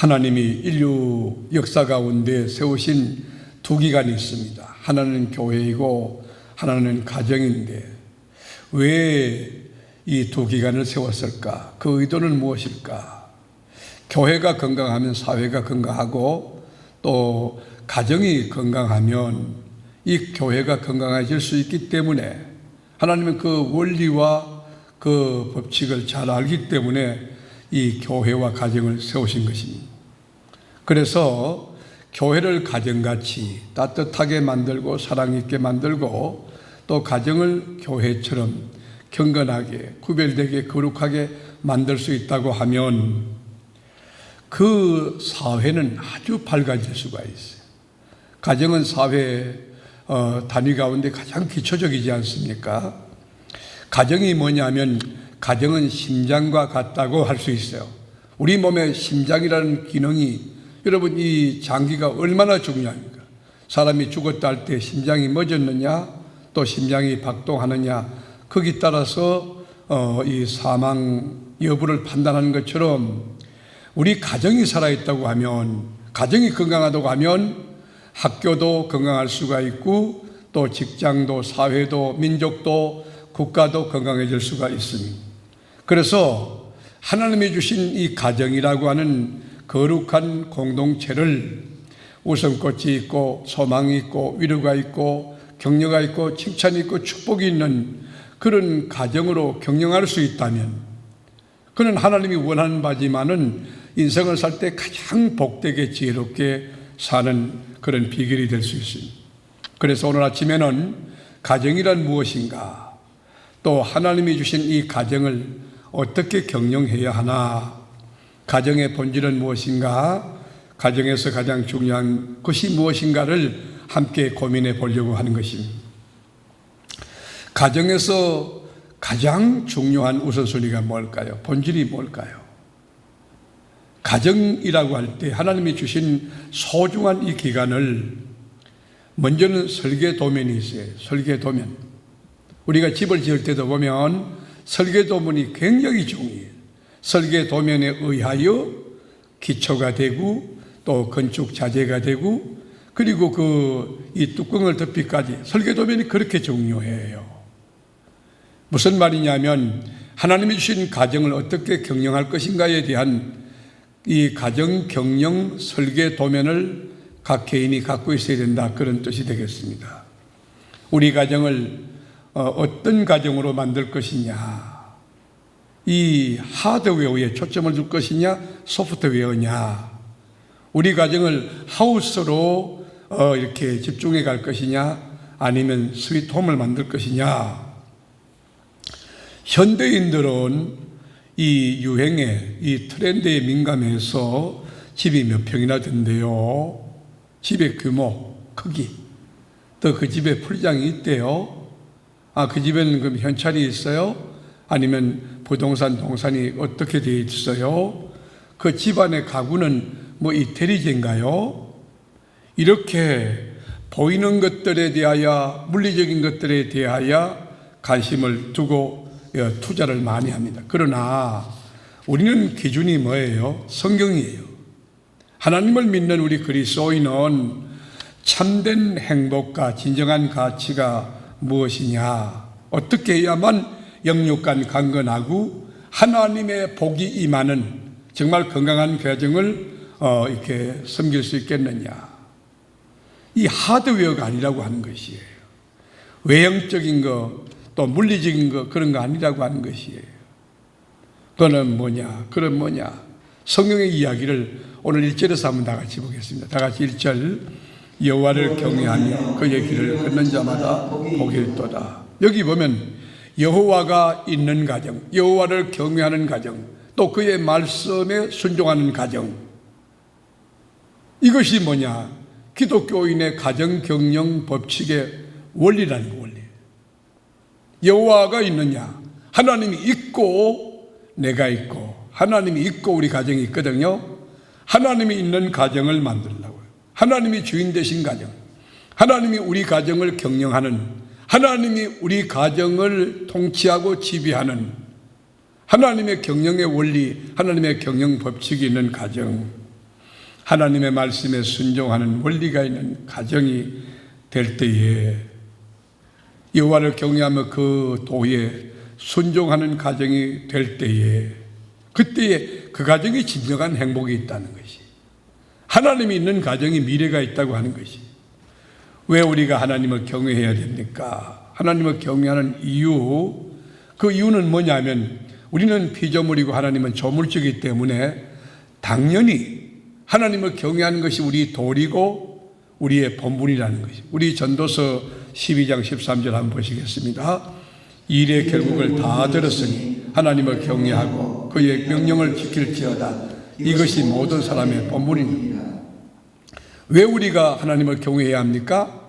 하나님이 인류 역사 가운데 세우신 두 기관이 있습니다. 하나는 교회이고 하나는 가정인데 왜 이 두 기관을 세웠을까? 그 의도는 무엇일까? 교회가 건강하면 사회가 건강하고 또 가정이 건강하면 이 교회가 건강해질 수 있기 때문에 하나님은 그 원리와 그 법칙을 잘 알기 때문에 이 교회와 가정을 세우신 것입니다. 그래서 교회를 가정같이 따뜻하게 만들고 사랑 있게 만들고 또 가정을 교회처럼 경건하게 구별되게 거룩하게 만들 수 있다고 하면 그 사회는 아주 밝아질 수가 있어요. 가정은 사회 단위 가운데 가장 기초적이지 않습니까? 가정이 뭐냐면 가정은 심장과 같다고 할 수 있어요. 우리 몸의 심장이라는 기능이 여러분 이 장기가 얼마나 중요합니까? 사람이 죽었다 할 때 심장이 멎었느냐 또 심장이 박동하느냐 거기에 따라서 이 사망 여부를 판단하는 것처럼 우리 가정이 살아있다고 하면 가정이 건강하다고 하면 학교도 건강할 수가 있고 또 직장도 사회도 민족도 국가도 건강해질 수가 있습니다. 그래서 하나님이 주신 이 가정이라고 하는 거룩한 공동체를 웃음꽃이 있고 소망이 있고 위로가 있고 격려가 있고 칭찬이 있고 축복이 있는 그런 가정으로 경영할 수 있다면 그는 하나님이 원하는 바지만은 인생을 살 때 가장 복되게 지혜롭게 사는 그런 비결이 될 수 있습니다. 그래서 오늘 아침에는 가정이란 무엇인가 또 하나님이 주신 이 가정을 어떻게 경영해야 하나 가정의 본질은 무엇인가 가정에서 가장 중요한 것이 무엇인가를 함께 고민해 보려고 하는 것입니다. 가정에서 가장 중요한 우선순위가 뭘까요? 본질이 뭘까요? 가정이라고 할 때 하나님이 주신 소중한 이 기간을 먼저는 설계도면이 있어요. 설계도면. 우리가 집을 지을 때도 보면 설계도면이 굉장히 중요해요. 설계도면에 의하여 기초가 되고 또 건축 자재가 되고 그리고 이 뚜껑을 덮기까지 설계도면이 그렇게 중요해요. 무슨 말이냐면 하나님이 주신 가정을 어떻게 경영할 것인가에 대한 이 가정 경영 설계 도면을 각 개인이 갖고 있어야 된다 그런 뜻이 되겠습니다. 우리 가정을 어떤 가정으로 만들 것이냐 이 하드웨어에 초점을 줄 것이냐 소프트웨어냐 우리 가정을 하우스로 이렇게 집중해 갈 것이냐 아니면 스위트홈을 만들 것이냐 현대인들은 이 유행에 이 트렌드에 민감해서 집이 몇 평이나 된대요. 집의 규모, 크기, 또 그 집에 풀장이 있대요. 그 집에는 그럼 현찰이 있어요? 아니면 부동산, 동산이 어떻게 되어 있어요? 그 집안의 가구는 뭐 이태리제인가요? 이렇게 보이는 것들에 대하여 물리적인 것들에 대하여 관심을 두고 투자를 많이 합니다. 그러나 우리는 기준이 뭐예요? 성경이에요. 하나님을 믿는 우리 그리스도인은 참된 행복과 진정한 가치가 무엇이냐 어떻게 해야만 영육간 강건하고 하나님의 복이 임하는 정말 건강한 가정을 이렇게 섬길 수 있겠느냐 이 하드웨어가 아니라고 하는 것이에요. 외형적인 거 또 물리적인 거 그런 거 아니라고 하는 것이에요. 그건 뭐냐? 그건 뭐냐? 성경의 이야기를 오늘 1절에서 한번 다 같이 보겠습니다. 다 같이 1절 여호와를 경외하며 그의 길을 걷는 자마다 복이 있도다. 여기 보면 여호와가 있는 가정, 여호와를 경외하는 가정, 또 그의 말씀에 순종하는 가정 이것이 뭐냐? 기독교인의 가정 경영 법칙의 원리라는 거, 원리. 여호와가 있느냐? 하나님이 있고 내가 있고 하나님이 있고 우리 가정이 있거든요. 하나님이 있는 가정을 만들려고요. 하나님이 주인 되신 가정, 하나님이 우리 가정을 경영하는, 하나님이 우리 가정을 통치하고 지배하는 하나님의 경영의 원리, 하나님의 경영 법칙이 있는 가정, 하나님의 말씀에 순종하는 원리가 있는 가정이 될 때에, 여호와를 경외하며 그 도에 순종하는 가정이 될 때에, 그때에 그 가정이 진정한 행복이 있다는 것이, 하나님이 있는 가정이 미래가 있다고 하는 것이. 왜 우리가 하나님을 경외해야 됩니까? 하나님을 경외하는 이유, 그 이유는 뭐냐면 우리는 피조물이고 하나님은 조물주이기 때문에 당연히 하나님을 경외하는 것이 우리 도리고 우리의 본분이라는 것이. 우리 전도서 12장 13절 한번 보시겠습니다. 일의 결국을 다 들었으니 하나님을 경외하고 그의 명령을 지킬지어다. 이것이 모든 사람의 본분입니다. 왜 우리가 하나님을 경외해야 합니까?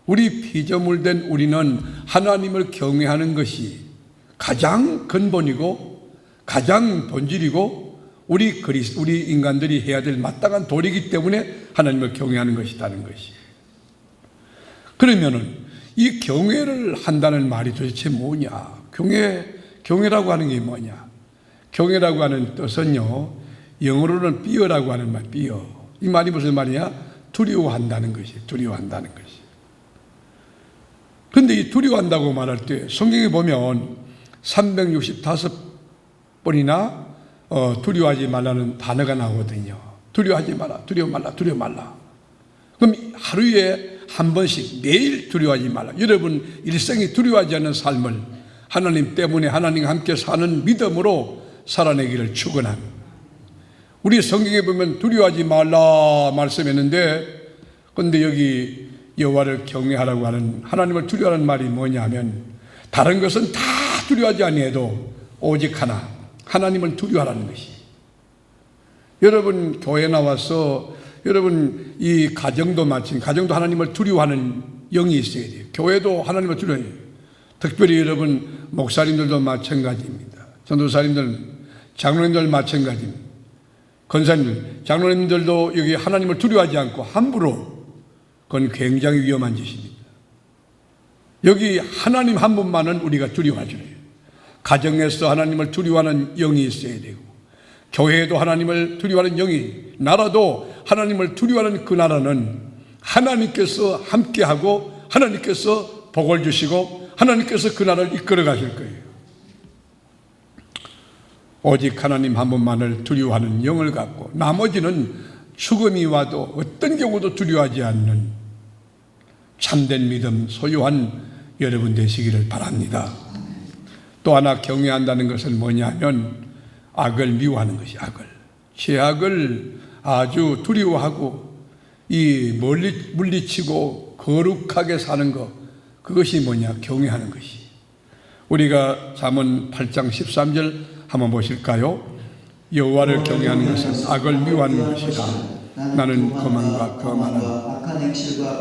우리 피조물된 우리는 하나님을 경외하는 것이 가장 근본이고 가장 본질이고 우리 인간들이 해야 될 마땅한 도리이기 때문에 하나님을 경외하는 것이라는 것이. 그러면은 이 경외를 한다는 말이 도대체 뭐냐? 경외라고 하는 게 뭐냐? 경외라고 하는 뜻은요, 영어로는 fear라고 하는 말, fear. 이 말이 무슨 말이냐? 두려워한다는 것이, 두려워한다는 것이. 그런데 이 두려워한다고 말할 때 성경에 보면 365번이나 두려워하지 말라는 단어가 나오거든요. 두려워하지 마라, 두려워 말라, 두려워 말라. 그럼 하루에 한 번씩 매일 두려워하지 말라. 여러분 일생이 두려워하지 않는 삶을 하나님 때문에 하나님과 함께 사는 믿음으로 살아내기를 축원합니다. 우리 성경에 보면 두려워하지 말라 말씀했는데, 그런데 여기 여호와를 경외하라고 하는, 하나님을 두려워하는 말이 뭐냐면 다른 것은 다 두려워하지 아니해도 오직 하나, 하나님을 두려워하라는 것이. 여러분 교회 나와서 여러분 이 가정도 마찬가지, 가정도 하나님을 두려워하는 영이 있어야 돼요. 교회도 하나님을 두려워해요. 특별히 여러분 목사님들도 마찬가지입니다. 전도사님들, 장로님들 마찬가지입니다. 권사님들, 장로님들도 여기 하나님을 두려워하지 않고 함부로, 그건 굉장히 위험한 짓입니다. 여기 하나님 한 분만은 우리가 두려워하죠. 가정에서 하나님을 두려워하는 영이 있어야 되고, 교회에도 하나님을 두려워하는 영이, 나라도 하나님을 두려워하는 그 나라는 하나님께서 함께하고 하나님께서 복을 주시고 하나님께서 그 나라를 이끌어 가실 거예요. 오직 하나님 한 분만을 두려워하는 영을 갖고 나머지는 죽음이 와도 어떤 경우도 두려워하지 않는 참된 믿음 소유한 여러분 되시기를 바랍니다. 또 하나 경외한다는 것은 뭐냐면 악을 미워하는 것이, 악을, 죄악을 아주 두려워하고 이 물리치고 거룩하게 사는 것, 그것이 뭐냐? 경외하는 것이. 우리가 잠언 8장 13절 한번 보실까요? 여호와를 경외하는 것은 악을 미워하는 것이라. 나는 거만과 거만한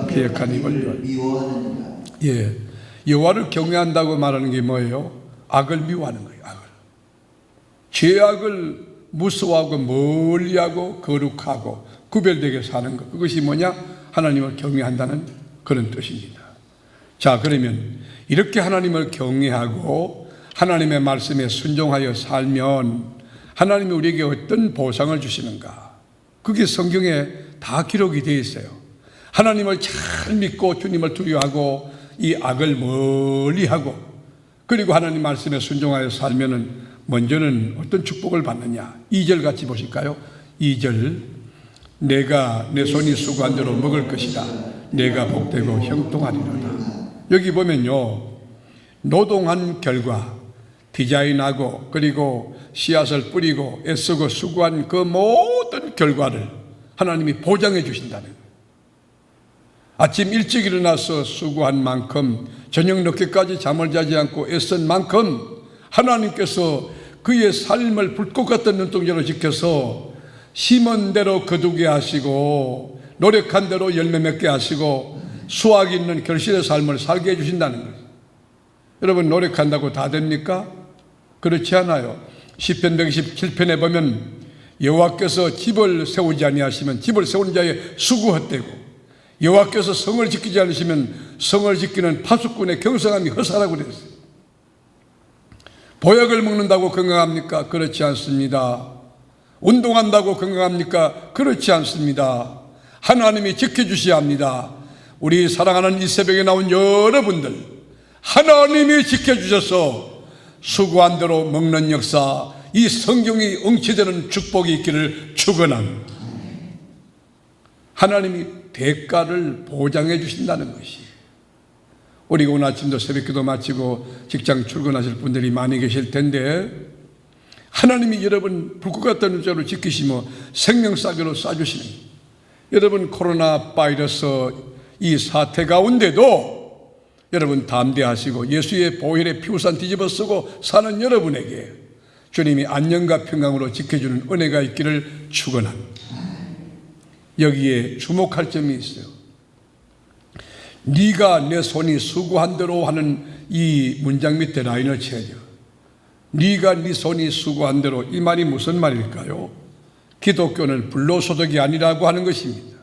배역한 입을 미워하느니라. 예, 여호와를 경외한다고 말하는 게 뭐예요? 악을 미워하는 거예요. 악을, 죄악을 무서워하고 멀리하고 거룩하고 구별되게 사는 것, 그것이 뭐냐? 하나님을 경외한다는 그런 뜻입니다. 자, 그러면 이렇게 하나님을 경외하고 하나님의 말씀에 순종하여 살면 하나님이 우리에게 어떤 보상을 주시는가? 그게 성경에 다 기록이 되어 있어요. 하나님을 잘 믿고 주님을 두려워하고 이 악을 멀리하고, 그리고 하나님 말씀에 순종하여 살면은 먼저는 어떤 축복을 받느냐? 2절 같이 보실까요? 2절, 내가 내 손이 수고한 대로 먹을 것이다. 내가 복되고 형통하리로다. 여기 보면요, 노동한 결과, 디자인하고 그리고 씨앗을 뿌리고 애쓰고 수고한 그 모든 결과를 하나님이 보장해 주신다는 거예요. 아침 일찍 일어나서 수고한 만큼, 저녁 늦게까지 잠을 자지 않고 애쓴 만큼 하나님께서 그의 삶을 불꽃 같은 눈동자로 지켜서 심은 대로 거두게 하시고 노력한 대로 열매 맺게 하시고 수확 있는 결실의 삶을 살게 해주신다는 거예요. 여러분, 노력한다고 다 됩니까? 그렇지 않아요. 시편 127편에 보면 여호와께서 집을 세우지 아니하시면 집을 세우는 자의 수고 헛되고, 여호와께서 성을 지키지 않으시면 성을 지키는 파수꾼의 경성함이 허사라고 그랬어요. 보약을 먹는다고 건강합니까? 그렇지 않습니다. 운동한다고 건강합니까? 그렇지 않습니다. 하나님이 지켜주셔야 합니다. 우리 사랑하는 이 새벽에 나온 여러분들, 하나님이 지켜주셔서 수고한 대로 먹는 역사, 이 성경이 응치되는 축복이 있기를 축원합니다. 하나님이 대가를 보장해 주신다는 것이, 우리가 오늘 아침도 새벽기도 마치고 직장 출근하실 분들이 많이 계실 텐데, 하나님이 여러분 불꽃 같은 자로 지키시며 생명싸개로 쏴주시는, 여러분 코로나 바이러스 이 사태 가운데도 여러분 담대하시고 예수의 보혈의 피우산 뒤집어 쓰고 사는 여러분에게 주님이 안녕과 평강으로 지켜주는 은혜가 있기를 축원합니다. 여기에 주목할 점이 있어요. 네가 내 손이 수고한 대로 하는 이 문장 밑에 라인을 쳐야 돼요. 네가 네 손이 수고한 대로, 이 말이 무슨 말일까요? 기독교는 불로소득이 아니라고 하는 것입니다.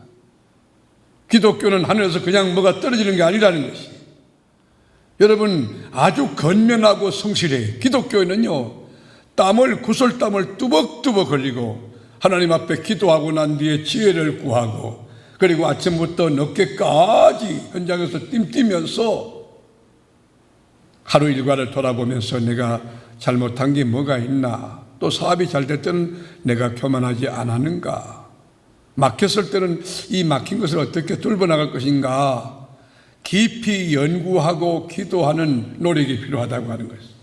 기독교는 하늘에서 그냥 뭐가 떨어지는 게 아니라는 것이, 여러분 아주 건면하고 성실해요. 기독교에는요, 땀을 구슬땀을 뚜벅뚜벅 흘리고 하나님 앞에 기도하고 난 뒤에 지혜를 구하고, 그리고 아침부터 늦게까지 현장에서 띵뛰면서 하루 일과를 돌아보면서 내가 잘못한 게 뭐가 있나, 또 사업이 잘 될 때는 내가 교만하지 않았는가, 막혔을 때는 이 막힌 것을 어떻게 뚫어나갈 것인가, 깊이 연구하고 기도하는 노력이 필요하다고 하는 것입니다.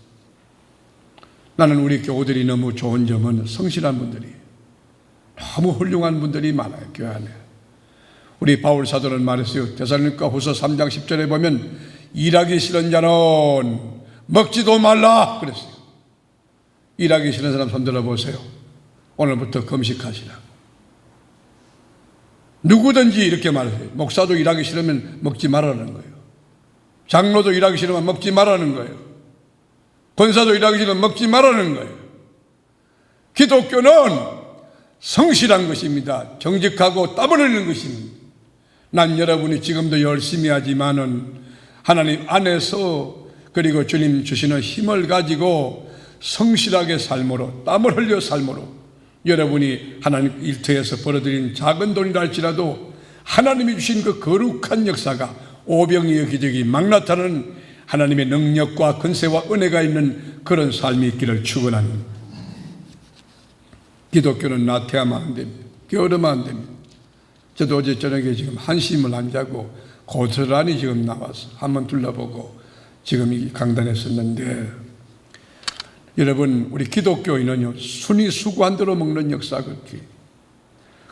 나는 우리 교우들이 너무 좋은 점은 성실한 분들이, 너무 훌륭한 분들이 많아요. 교회 안에. 우리 바울 사도는 말했어요. 데살로니가 후서 3장 10절에 보면 일하기 싫은 자는 먹지도 말라 그랬어요. 일하기 싫은 사람 손들어 보세요. 오늘부터 금식하시라. 누구든지 이렇게 말해요. 목사도 일하기 싫으면 먹지 말라는 거예요. 장로도 일하기 싫으면 먹지 말라는 거예요. 권사도 일하기 싫으면 먹지 말라는 거예요. 기독교는 성실한 것입니다. 정직하고 땀을 흘리는 것입니다. 난 여러분이 지금도 열심히 하지만은 하나님 안에서, 그리고 주님 주시는 힘을 가지고 성실하게 삶으로, 땀을 흘려 삶으로, 여러분이 하나님 일터에서 벌어들인 작은 돈이라 할지라도 하나님이 주신 그 거룩한 역사가 오병이어 기적이 막 나타나는 하나님의 능력과 권세와 은혜가 있는 그런 삶이 있기를 축원합니다. 기독교는 나태하면 안 됩니다. 게으르면 안 됩니다. 저도 어제 저녁에 지금 한심을 안 자고 고스란히 지금 나와서 한번 둘러보고 지금 이 강단에 섰는데, 여러분 우리 기독교인은요, 순이 수고한 대로 먹는 역사가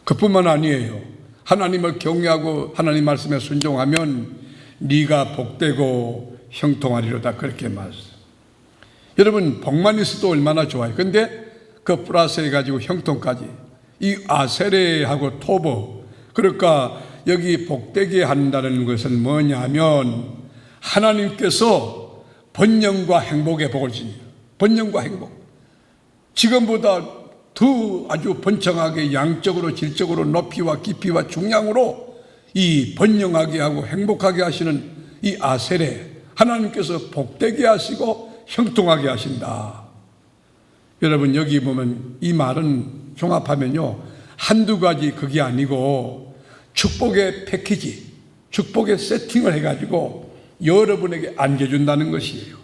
그뿐만 아니에요. 하나님을 경외하고 하나님 말씀에 순종하면 네가 복되고 형통하리로다, 그렇게 말했어요. 여러분 복만 있어도 얼마나 좋아요. 근데 그 플러스 해가지고 형통까지, 이 아세레하고 토보, 그러니까 여기 복되게 한다는 것은 뭐냐면 하나님께서 번영과 행복의 복을 주니, 번영과 행복, 지금보다 더 아주 번창하게 양적으로 질적으로 높이와 깊이와 중량으로 이 번영하게 하고 행복하게 하시는 이 아세레, 하나님께서 복되게 하시고 형통하게 하신다. 여러분 여기 보면 이 말은 종합하면요, 한두 가지 그게 아니고 축복의 패키지, 축복의 세팅을 해가지고 여러분에게 안겨준다는 것이에요.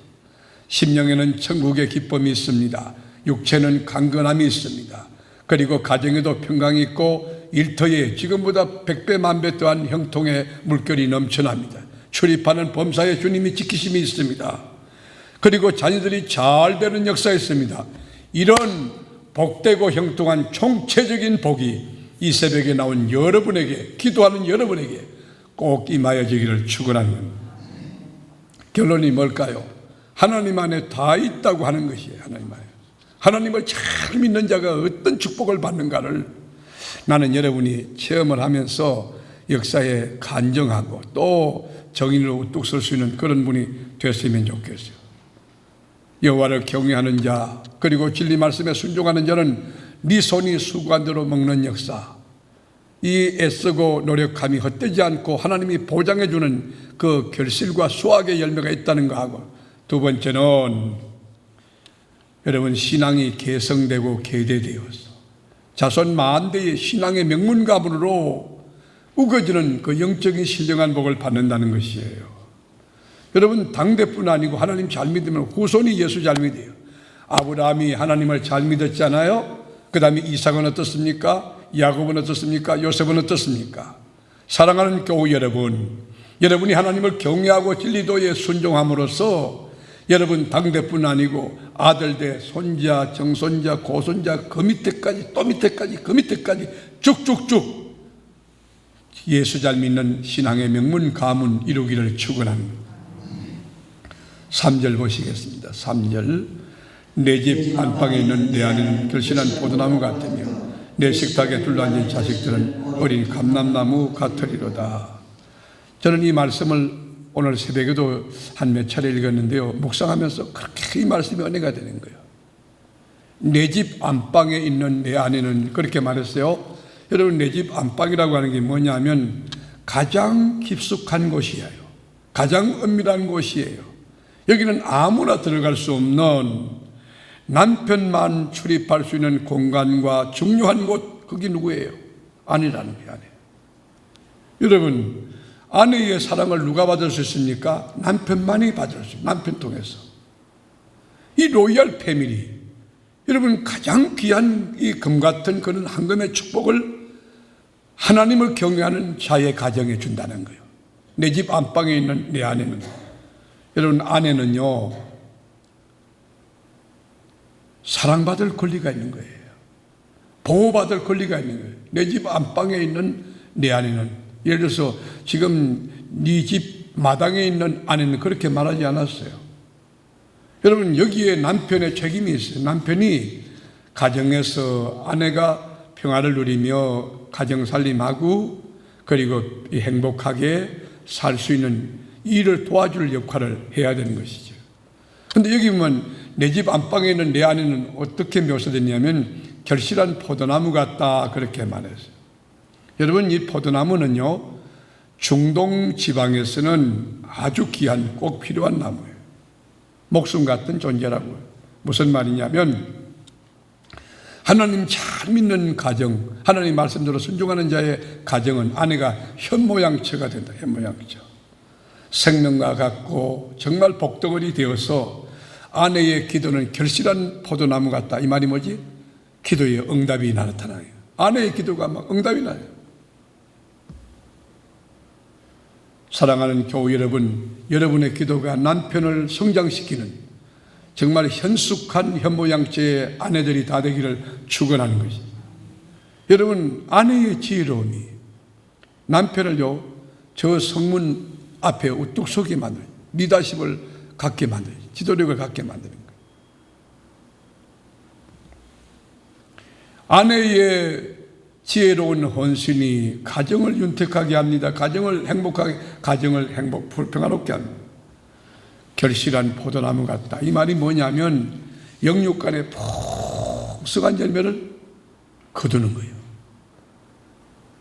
심령에는 천국의 기쁨이 있습니다. 육체는 강건함이 있습니다. 그리고 가정에도 평강이 있고 일터에 지금보다 100배 만배 또한 형통의 물결이 넘쳐납니다. 출입하는 범사에 주님이 지키심이 있습니다. 그리고 자녀들이 잘 되는 역사가 있습니다. 이런 복되고 형통한 총체적인 복이 이 새벽에 나온 여러분에게, 기도하는 여러분에게 꼭 임하여지기를 축원합니다. 결론이 뭘까요? 하나님 안에 다 있다고 하는 것이에요. 하나님 안에. 하나님을 잘 믿는 자가 어떤 축복을 받는가를 나는 여러분이 체험을 하면서 역사에 간증하고 또 정인으로 우뚝 설 수 있는 그런 분이 됐으면 좋겠어요. 여호와를 경외하는 자, 그리고 진리 말씀에 순종하는 자는 네 손이 수고한 대로 먹는 역사, 이 애쓰고 노력함이 헛되지 않고 하나님이 보장해 주는 그 결실과 수확의 열매가 있다는 거 하고, 두 번째는 여러분 신앙이 개성되고 계대되어서 자손 만대의 신앙의 명문 가문으로 우거지는 그 영적인 신령한 복을 받는다는 것이에요. 여러분, 당대뿐 아니고 하나님 잘 믿으면 후손이 예수 잘 믿어요. 아브라함이 하나님을 잘 믿었잖아요. 그 다음에 이삭은 어떻습니까? 야곱은 어떻습니까? 요셉은 어떻습니까? 사랑하는 교우 여러분, 여러분이 하나님을 경외하고 진리도에 순종함으로써 여러분 당대뿐 아니고 아들대, 손자, 정손자, 고손자, 그 밑에까지 또 밑에까지 그 밑에까지 쭉쭉쭉 예수 잘 믿는 신앙의 명문 가문 이루기를 축원합니다. 3절 보시겠습니다. 3절, 내 집 안방에 있는 내 안에는 결실한 포도나무 같으며 내 식탁에 둘러앉은 자식들은 어린 감람나무 같으리로다. 저는 이 말씀을 오늘 새벽에도 한 몇 차례 읽었는데요, 묵상하면서 그렇게 이 말씀이 은혜가 되는 거예요. 내 집 안방에 있는 내 안에는, 그렇게 말했어요. 여러분, 내 집 안방이라고 하는 게 뭐냐면 가장 깊숙한 곳이에요. 가장 은밀한 곳이에요. 여기는 아무나 들어갈 수 없는, 남편만 출입할 수 있는 공간과 중요한 곳, 그게 누구예요? 아내라는 거예요. 아내. 여러분, 아내의 사랑을 누가 받을 수 있습니까? 남편만이 받을 수 있어요. 남편 통해서. 이 로얄 패밀리, 여러분, 가장 귀한 이 금 같은 그런 황금의 축복을 하나님을 경외하는 자의 가정에 준다는 거예요. 내 집 안방에 있는 내 아내는, 여러분, 아내는요 사랑받을 권리가 있는 거예요. 보호받을 권리가 있는 거예요. 내 집 안방에 있는 내 아내는, 예를 들어서 지금 네 집 마당에 있는 아내는 그렇게 말하지 않았어요. 여러분, 여기에 남편의 책임이 있어요. 남편이 가정에서 아내가 평화를 누리며 가정 살림하고 그리고 행복하게 살 수 있는 일을 도와줄 역할을 해야 되는 것이죠. 그런데 여기 보면 내 집 안방에 있는 내 아내는 어떻게 묘사됐냐면 결실한 포도나무 같다, 그렇게 말했어요. 여러분, 이 포도나무는요 중동 지방에서는 아주 귀한, 꼭 필요한 나무예요. 목숨 같은 존재라고요. 무슨 말이냐면 하나님 잘 믿는 가정, 하나님 말씀대로 순종하는 자의 가정은 아내가 현모양처가 된다. 현모양처. 생명과 같고 정말 복덩어리 되어서 아내의 기도는 결실한 포도나무 같다. 이 말이 뭐지? 기도에 응답이 나타나요. 아내의 기도가 막 응답이 나요. 사랑하는 교우 여러분, 여러분의 기도가 남편을 성장시키는 정말 현숙한 현모양처의 아내들이 다 되기를 축원하는 것입니다. 여러분, 아내의 지혜로움이 남편을요 저 성문 앞에 우뚝 서게 만들어요. 리더십을 갖게 만들어요. 지도력을 갖게 만드는 거예요. 아내의 지혜로운 헌신이 가정을 윤택하게 합니다. 가정을 행복하게, 가정을 평화롭게 합니다. 결실한 포도나무 같다. 이 말이 뭐냐면 영육간에 풍성한 열매를 거두는 거예요.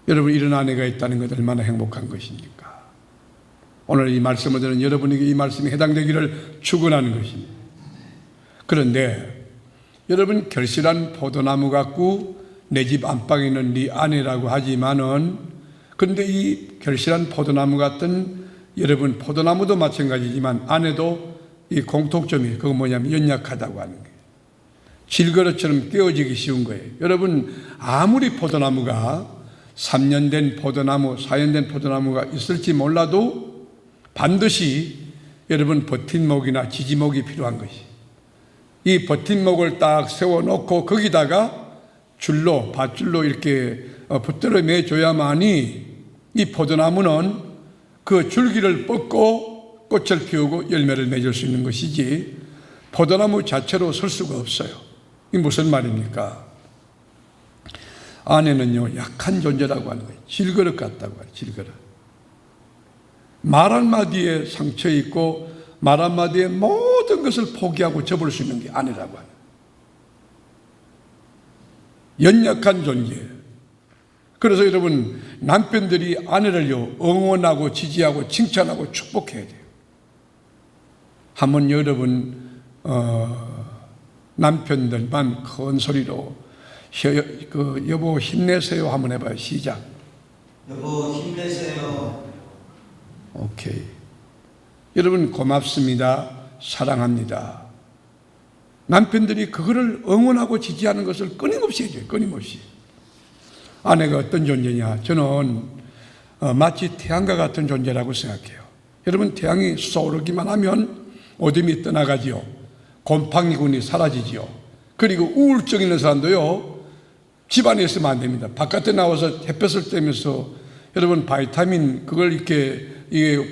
여러분, 이런 아내가 있다는 것 얼마나 행복한 것입니까? 오늘 이 말씀을 듣는 여러분에게 이 말씀이 해당되기를 축원하는 것입니다. 그런데 여러분, 결실한 포도나무 같고 내 집 안방에 있는 네 아내라고 하지만은, 그런데 이 결실한 포도나무 같은, 여러분, 포도나무도 마찬가지지만 아내도 이 공통점이, 그거 뭐냐면 연약하다고 하는 거예요. 질그릇처럼 깨어지기 쉬운 거예요. 여러분, 아무리 포도나무가 3년 된 포도나무, 4년 된 포도나무가 있을지 몰라도 반드시 여러분 버팀목이나 지지목이 필요한 것이, 이 버팀목을 딱 세워놓고 거기다가 줄로, 밧줄로 이렇게 붙들어 매줘야만이 이 포도나무는 그 줄기를 뻗고 꽃을 피우고 열매를 맺을 수 있는 것이지 포도나무 자체로 설 수가 없어요. 이게 무슨 말입니까? 아내는요 약한 존재라고 하는 거예요. 질그릇 같다고 해요. 질그릇. 말 한마디에 상처 있고 말 한마디에 모든 것을 포기하고 접을 수 있는 게 아내라고 하는 거예요. 연약한 존재. 그래서 여러분, 남편들이 아내를요 응원하고 지지하고 칭찬하고 축복해야 돼요. 한번 여러분 남편들만 큰 소리로 여보 힘내세요 한번 해봐요. 시작. 여보 힘내세요. 오케이. 여러분 고맙습니다. 사랑합니다. 남편들이 그거를 응원하고 지지하는 것을 끊임없이 해줘요. 끊임없이. 아내가 어떤 존재냐? 저는 마치 태양과 같은 존재라고 생각해요. 여러분 태양이 쏘르기만 하면 어둠이 떠나가지요. 곰팡이군이 사라지지요. 그리고 우울증 있는 사람도요. 집안에 있으면 안 됩니다. 바깥에 나와서 햇볕을 쬐면서 여러분 바이타민 그걸 이렇게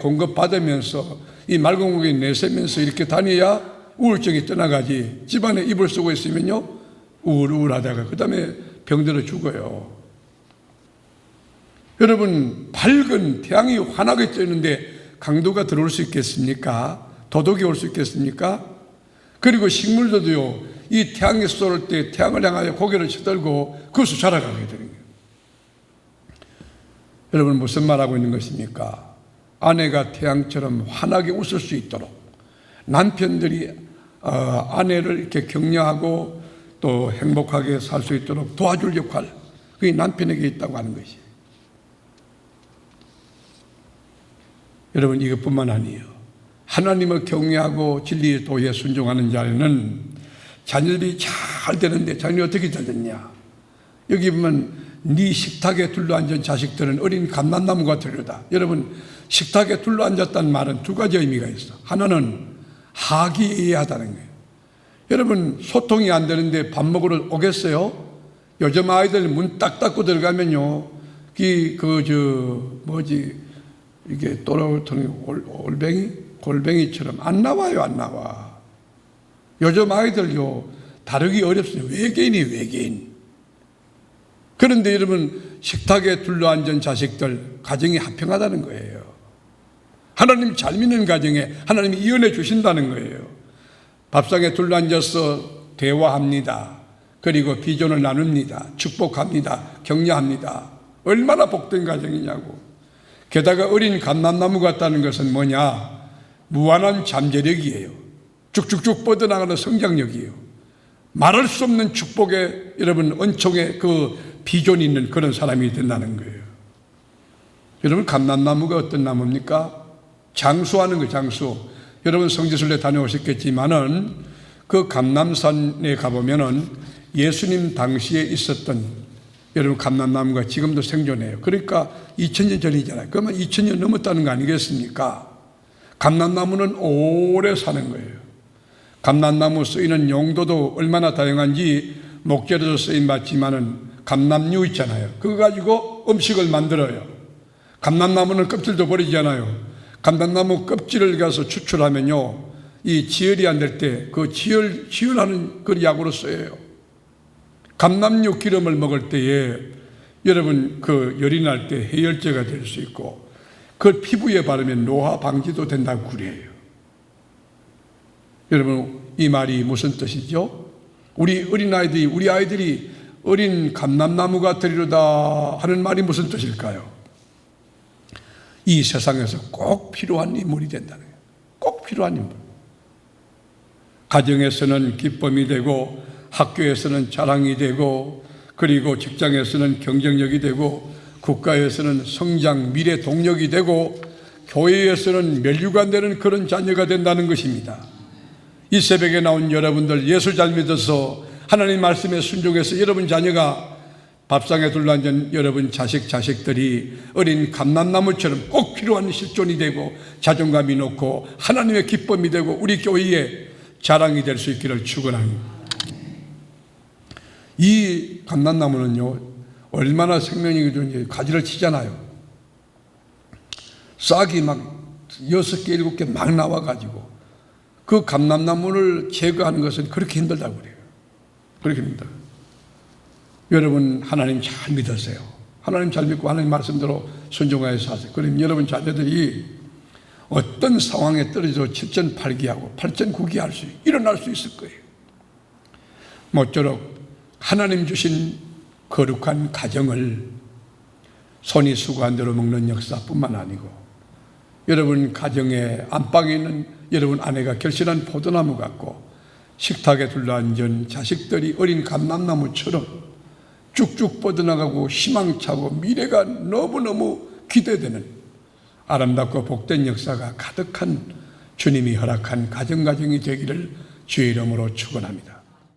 공급받으면서 이 맑은 공기에 내쉬면서 이렇게 다녀야 우울증이 떠나가지. 집안에 이불 쓰고 있으면요 우울하다가 그 다음에 병들어 죽어요. 여러분 밝은 태양이 환하게 뜨는데 강도가 들어올 수 있겠습니까? 도둑이 올 수 있겠습니까? 그리고 식물들도요 이 태양이 쏠 때 태양을 향하여 고개를 쳐들고 그것을 자라가게 되는 거예요. 여러분 무슨 말하고 있는 것입니까? 아내가 태양처럼 환하게 웃을 수 있도록 남편들이 아내를 이렇게 격려하고 또 행복하게 살 수 있도록 도와줄 역할, 그게 남편에게 있다고 하는 것이에요. 여러분 이것뿐만 아니에요. 하나님을 경외하고 진리의 도에 순종하는 자는 자녀들이 잘 되는데 자녀이 어떻게 잘 됐냐? 여기 보면 네 식탁에 둘러앉은 자식들은 어린 감람나무가 되려다. 여러분 식탁에 둘러앉았다는 말은 두 가지 의미가 있어. 하나는 화기애애하다는 거예요. 여러분 소통이 안 되는데 밥 먹으러 오겠어요? 요즘 아이들 문 딱 닫고 들어가면요 이게 골뱅이처럼 안 나와요. 안 나와. 요즘 아이들요 다루기 어렵습니다. 외계인. 그런데 여러분 식탁에 둘러앉은 자식들 가정이 화평하다는 거예요. 하나님 잘 믿는 가정에 하나님이 이언해 주신다는 거예요. 밥상에 둘러앉아서 대화합니다. 그리고 비전을 나눕니다. 축복합니다. 격려합니다. 얼마나 복된 가정이냐고. 게다가 어린 감람나무 같다는 것은 뭐냐? 무한한 잠재력이에요. 쭉쭉쭉 뻗어나가는 성장력이에요. 말할 수 없는 축복의 여러분 은총의 그 비전이 있는 그런 사람이 된다는 거예요. 여러분 감람나무가 어떤 나무입니까? 장수하는 거 장수. 여러분 성지순례 다녀오셨겠지만은 그 감람산에 가보면은 예수님 당시에 있었던 여러분 감람나무가 지금도 생존해요. 그러니까 2000년 전이잖아요. 그러면 2000년 넘었다는 거 아니겠습니까? 감람나무는 오래 사는 거예요. 감람나무 쓰이는 용도도 얼마나 다양한지 목재로도 쓰임 받지만은 감람류 있잖아요. 그거 가지고 음식을 만들어요. 감람나무는 껍질도 버리잖아요. 감람나무 껍질을 가서 추출하면요, 이 지혈이 안 될 때 그 지혈하는 그 약으로 쓰여요. 감람류 기름을 먹을 때에 여러분 그 열이 날 때 해열제가 될 수 있고 그걸 피부에 바르면 노화 방지도 된다고 그래요. 여러분 이 말이 무슨 뜻이죠? 우리 아이들이 어린 감람나무가 되리로다 하는 말이 무슨 뜻일까요? 이 세상에서 꼭 필요한 인물이 된다는 거예요. 꼭 필요한 인물. 가정에서는 기쁨이 되고 학교에서는 자랑이 되고 그리고 직장에서는 경쟁력이 되고 국가에서는 성장 미래 동력이 되고 교회에서는 멸류관 되는 그런 자녀가 된다는 것입니다. 이 새벽에 나온 여러분들 예수 잘 믿어서 하나님 말씀에 순종해서 여러분 자녀가 밥상에 둘러앉은 여러분 자식들이 어린 감람나무처럼 꼭 필요한 실존이 되고 자존감이 높고 하나님의 기쁨이 되고 우리 교회의 자랑이 될 수 있기를 축원합니다. 이 감람나무는요 얼마나 생명력이 좋은지 가지를 치잖아요. 싹이 막 6개 7개 막 나와가지고 그 감람나무를 제거하는 것은 그렇게 힘들다고 그래요. 그렇게 힘들다. 여러분 하나님 잘 믿으세요. 하나님 잘 믿고 하나님 말씀대로 순종하여 사세요. 그럼 여러분 자녀들이 어떤 상황에 떨어져 7전8기하고 8전9기 일어날 수 있을 거예요. 모쪼록 하나님 주신 거룩한 가정을 손이 수고한 대로 먹는 역사뿐만 아니고 여러분 가정의 안방에 있는 여러분 아내가 결실한 포도나무 같고 식탁에 둘러앉은 자식들이 어린 감람나무처럼 쭉쭉 뻗어나가고 희망차고 미래가 너무너무 기대되는 아름답고 복된 역사가 가득한 주님이 허락한 가정이 되기를 주의 이름으로 축원합니다.